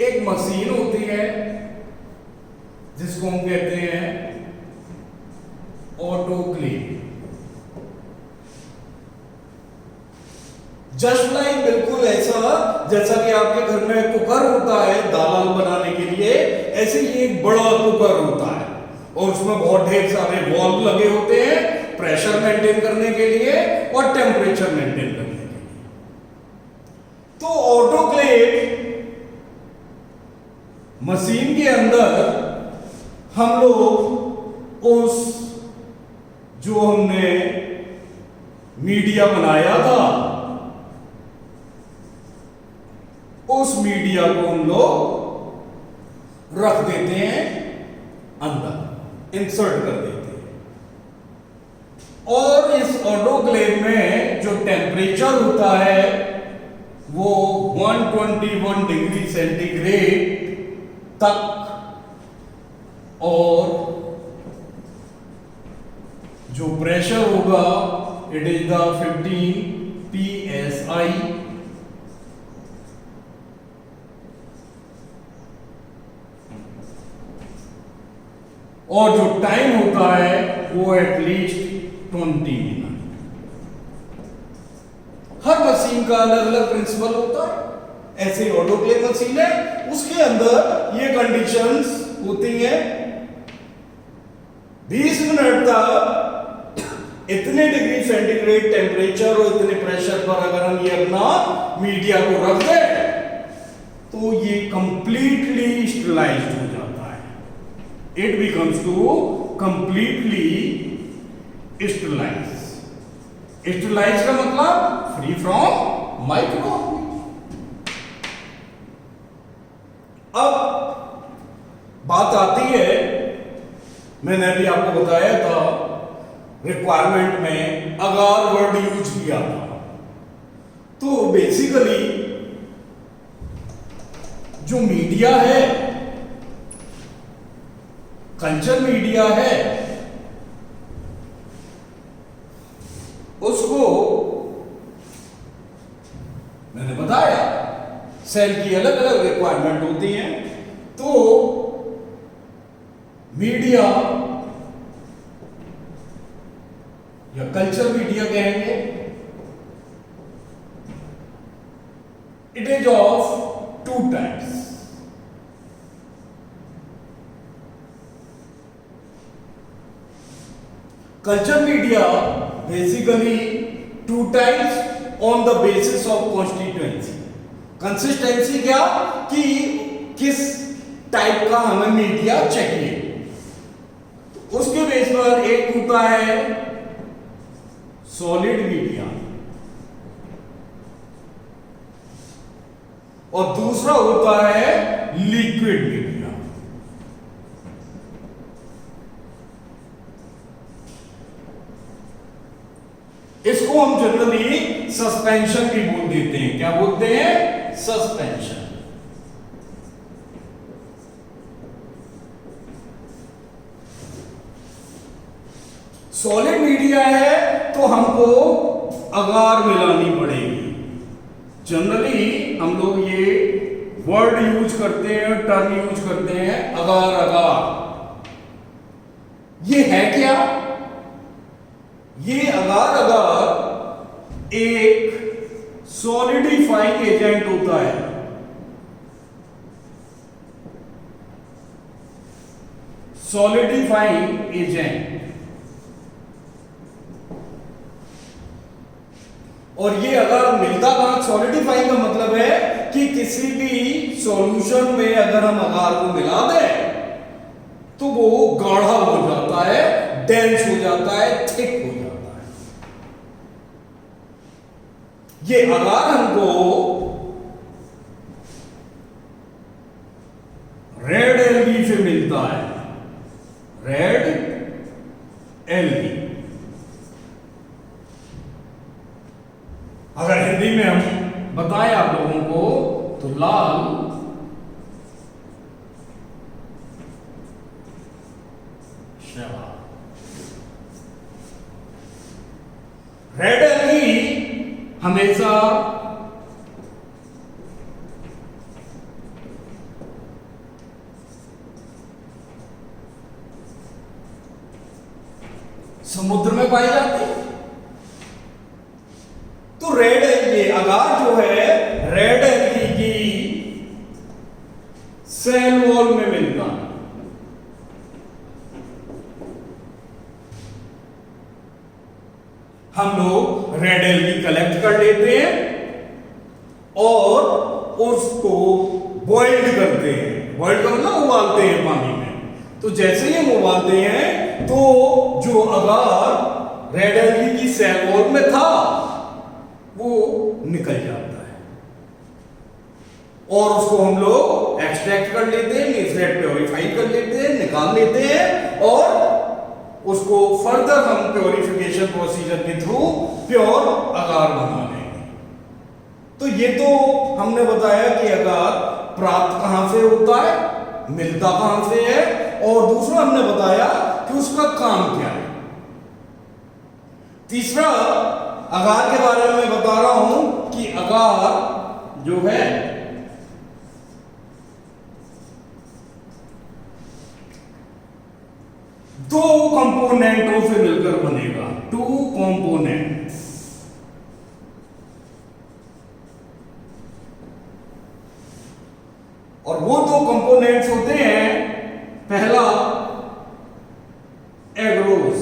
एक मशीन होती है जिसको हम कहते हैं ऑटोक्लेव। जस्ट लाइक बिल्कुल ऐसा जैसा कि आपके घर में कुकर होता है दाल बनाने के लिए, ऐसे ही एक बड़ा कुकर होता है और उसमें बहुत ढेर सारे वाल्व लगे होते हैं प्रेशर मेंटेन करने के लिए और टेम्परेचर मेंटेन करने के लिए। तो ऑटोक्लेव मशीन के अंदर हम लोग उस जो हमने मीडिया बनाया था उस मीडिया को हम लोग रख देते हैं अंदर, इंसर्ट कर देते हैं। और इस ऑटोक्लेव में जो टेम्परेचर होता है वो 121 डिग्री सेंटीग्रेड तक, और जो प्रेशर होगा इट इज द 15 psi, और जो टाइम होता है वो एटलीस्ट 20 मिनट। हर मशीन का अलग अलग प्रिंसिपल होता है। ऐसे ऑटोक्लेव मशीन है, उसके अंदर ये कंडीशंस होती हैं। 20 मिनट तक इतने डिग्री सेंटीग्रेड टेम्परेचर और इतने प्रेशर पर अगर हम ये अपना मीडिया को रख दें तो ये कंप्लीटली स्टरलाइज्ड हो जाता है। It becomes to completely sterilize. Sterilize का मतलब फ्री फ्रॉम माइक्रोब। अब बात आती है, मैंने अभी आपको बताया था रिक्वायरमेंट में अगार वर्ड यूज किया था। तो बेसिकली जो मीडिया है, कल्चर मीडिया है, उसको मैंने बताया सेल की अलग अलग रिक्वायरमेंट होती हैं। तो मीडिया या कल्चर मीडिया कहेंगे, it is of 2 types. Culture media basically 2 types on the basis of constituency. Consistency क्या कि किस टाइप का हमें मीडिया चाहिए, उसके बेस पर एक होता है सॉलिड मीडिया और दूसरा होता है लिक्विड मीडिया। इसको हम जनरली सस्पेंशन भी बोल देते हैं। क्या बोलते हैं? सस्पेंशन। सॉलिड मीडिया है तो हमको अगार मिलानी पड़ेगी। जनरली हम लोग ये वर्ड यूज करते हैं, टर्म यूज करते हैं अगार अगार। ये है क्या? ये अगार अगार एक सॉलिडिफाइंग एजेंट होता है। Solidifying agent. और ये अगर मिलता कहां? सॉलिडिफाइंग का मतलब है कि किसी भी सॉल्यूशन में अगर हम अगार को मिला दें तो वो गाढ़ा हो जाता है, डेंस हो जाता है, थिक हो जाता है। ये अगार हमको रेड एलगी से मिलता है। Red algae. अगर हिंदी में हम बताएं आप लोगों को तो लाल हमेशा समुद्र में पाई जाती है। तो रेड एल्गी, अगार जो है रेड एल्गी की सेल वॉल में मिलता है। हम लोग रेड एल्गी कलेक्ट कर लेते हैं और उसको बॉइल्ड करते हैं। बॉइल्ड करना, उबालते हैं पानी में। तो जैसे ही हम उबालते हैं तो जो अगार रेड एल्गी की सेल वॉल में था वो निकल जाता है और उसको हम लोग एक्सट्रैक्ट कर लेते हैं, मीन्स प्योरीफाई कर लेते हैं, निकाल लेते हैं और उसको फर्दर हम प्योरिफिकेशन प्रोसीजर के थ्रू प्योर अगार बना लेंगे। तो ये तो हमने बताया कि अगार प्राप्त कहां से होता है, मिलता कहां से है, और दूसरा हमने बताया कि उसका काम क्या है। तीसरा अगार के बारे में बता रहा हूं कि अगार जो है दो कंपोनेंटों से मिलकर बनेगा, 2 कंपोनेंट्स। और वो 2 कंपोनेंट्स होते हैं, पहला एग्रोस,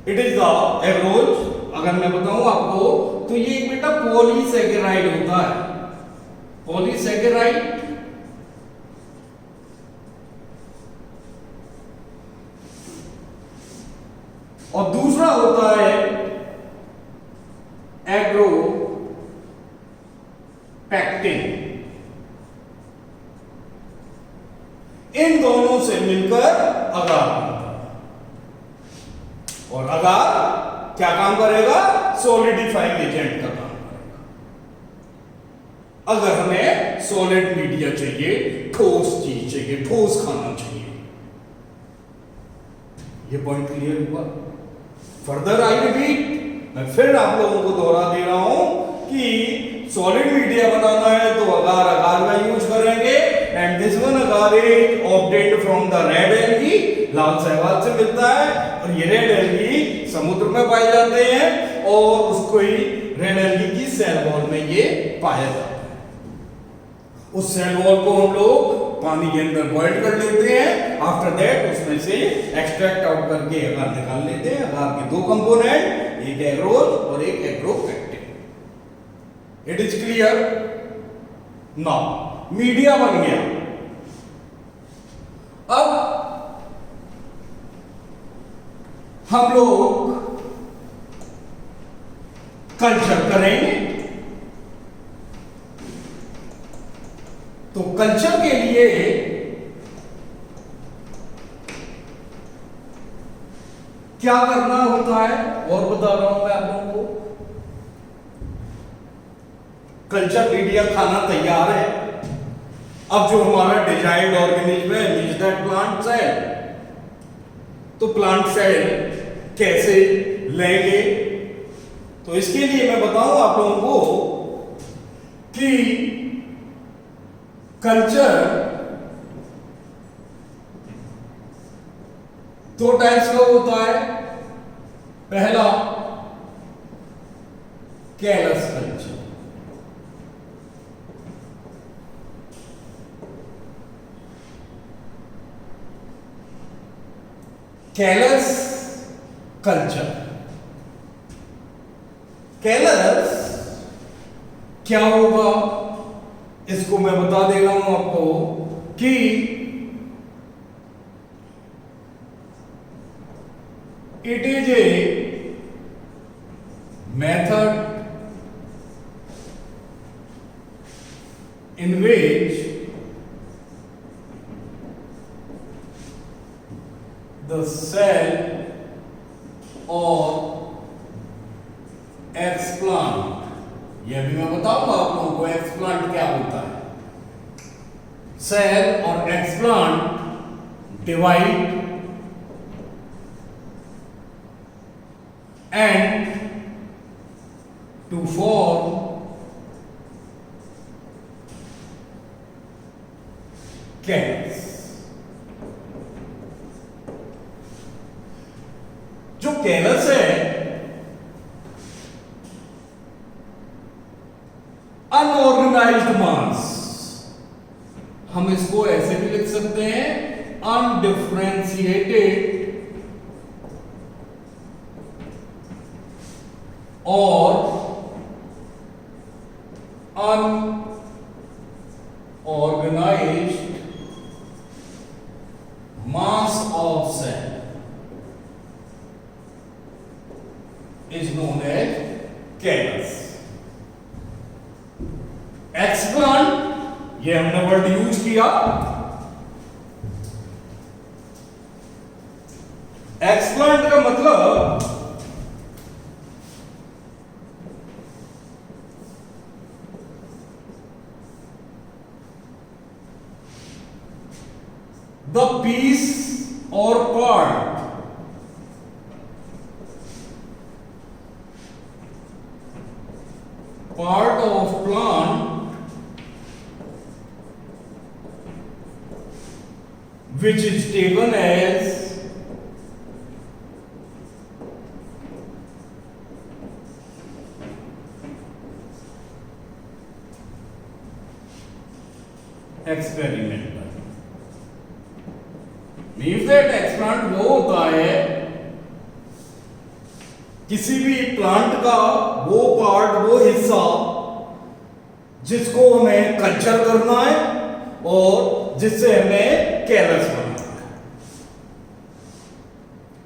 इट इज द एग्रोज। अगर मैं बताऊं आपको तो ये एक बेटा पॉलीसैकेराइड होता है, पॉलीसैकेराइड। और दूसरा होता है एग्रो पैक्टिन। इन दोनों से मिलकर अगार बनता है और अगार क्या काम करेगा, सॉलिडिफाइंग एजेंट का काम करेगा। अगर हमें सॉलिड मीडिया चाहिए, ठोस चीज चाहिए, ठोस खाना चाहिए। ये पॉइंट क्लियर हुआ। फर्दर आई रिपीट, मैं फिर आप लोगों को दोहरा दे रहा हूं कि सॉलिड मीडिया बनाना है तो अगार का यूज करेंगे। And this one agar is obtained from the red algae, लाल शैवाल से मिलता है। और ये रेड एल्गी समुद्र में पाए जाते हैं और उसको ही रेड एल्गी की सेल वॉल में ये पाया जाता है। उस सेल वॉल को हम लोग पानी के अंदर बॉइल कर लेते हैं। आफ्टर दैट उसमें से एक्सट्रैक्ट आउट करके अगार निकाल लेते हैं। अगार के 2 कंपोनेंट, एक एग्रोज और एक agaropectin. It is clear now. Media बन गया। अब हम लोग कल्चर करेंगे। तो कल्चर के लिए क्या करना होता है और बता रहा हूं मैं आप लोगों को। कल्चर मीडिया खाना तैयार है। अब जो हमारा डिजायर्ड ऑर्गेनिज्म है, मीन्स दैट प्लांट सेल, तो प्लांट सेल कैसे लेंगे, तो इसके लिए मैं बताऊं आप लोगों को कि कल्चर 2 टाइप्स का होता है। पहला callus culture, callus culture. Callus क्या होगा इसको मैं बता दे रहा हूं आपको कि it is a method in which the cell or explant, यह भी मैं बताऊंगा आप लोगों को एक्सप्लांट क्या होता है। सेल और explant divide and to form callus. जो callus है अनऑर्गेनाइज्ड मास, हम इसको ऐसे भी लिख सकते हैं अनडिफरेंशिएटेड और unorganized mass of cell is known as callus. Explant, ये हमने वर्ड यूज किया। एक्सप्लांट का मतलब द पीस और part of plant which is taken as experimental, means that explant वो होता है किसी भी प्लांट का वो पार्ट, वो हिस्सा जिसको हमें कल्चर करना है और जिससे हमें कैलस बनाना है।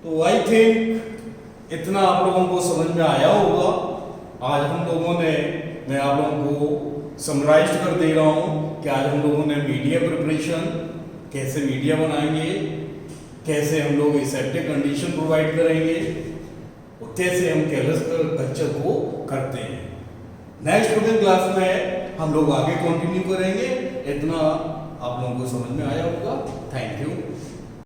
तो आई थिंक इतना आप लोगों को समझ में आया होगा। आज हम लोगों ने, मैं आप लोगों को समराइज कर दे रहा हूं कि आज हम लोगों ने मीडिया प्रिपरेशन, कैसे मीडिया बनाएंगे, कैसे हम लोग एसेप्टिक कंडीशन प्रोवाइड करेंगे और कैसे हम कैलस कल्चर को करते हैं। नेक्स्ट क्लास में हम लोग आगे कंटिन्यू करेंगे। इतना आप लोगों को समझ में आया होगा। Thank you.